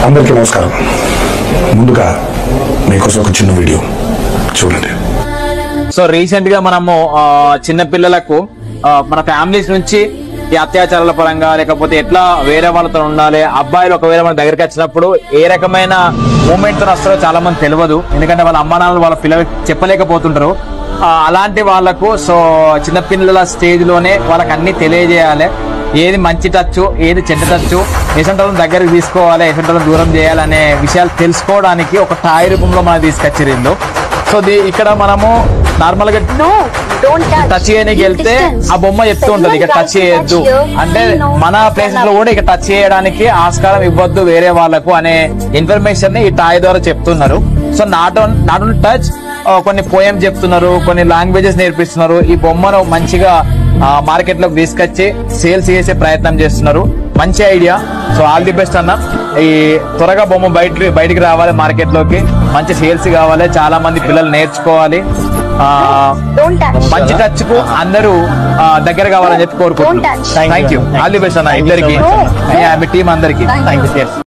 అందరికీ నమస్కారం. ముందుగా మీకోసం ఒక చిన్న వీడియో చూడండి. సో రీసెంట్ గా మనము చిన్న పిల్లలకు మన ఫ్యామిలీస్ నుంచి ఈ అత్యాచారాల పరంగా లేకపోతే ఎట్లా వేరే వాళ్ళతో ఉండాలి, అబ్బాయిలు ఒకవేళ మన దగ్గరికి వచ్చినప్పుడు ఏ రకమైన మూమెంట్ తో వస్తారో చాలా మంది తెలియదు. ఎందుకంటే వాళ్ళ అమ్మా నాన్నలు వాళ్ళ పిల్లలకి చెప్పలేకపోతుంటారు. అలాంటి వాళ్ళకు సో చిన్నపిల్లల స్టేజ్ లోనే వాళ్ళకి అన్ని తెలియజేయాలి. ఏది మంచి టచ్, ఏది చెడ్డ టచ్, ఎసంటలను దగ్గరికి తీసుకోవాలి, ఎసంటలను దూరం చేయాలనే విషయాలు తెలుసుకోవడానికి ఒక టాయ్ రూపంలో మనం తీసుకొచ్చారు. సో ఇక్కడ మనము నార్మల్ గా టచ్ చేయడానికి వెళ్తే ఆ బొమ్మ చెప్తూ ఉంటది ఇక టచ్ చేయొద్దు అంటే, మన ప్లేసెస్ లో కూడా ఇక టచ్ చేయడానికి ఆస్కారం ఇవ్వద్దు వేరే వాళ్ళకు అనే ఇన్ఫర్మేషన్ ని ఈ టాయ్ ద్వారా చెప్తున్నారు. సో నాట్ ఓన్లీ టచ్, కొన్ని పోయం చెప్తున్నారు, కొన్ని లాంగ్వేజెస్ నేర్పిస్తున్నారు. ఈ బొమ్మను మంచిగా మార్కెట్ లోకి తీసుకొచ్చి సేల్స్ చేసే ప్రయత్నం చేస్తున్నారు. మంచి idea. So all the best అన్న. ఈ త్వరగా బొమ్మ బయటికి రావాలి, మార్కెట్ లోకి మంచి సేల్స్ కావాలి, చాలా మంది పిల్లలు నేర్చుకోవాలి. మంచి టచ్ కు అందరూ దగ్గర కావాలని చెప్పి కోరుకుంటున్నాను. Thank you. All the best అన్న ఇద్దరికి, మీ టీం అందరికి. Thank you.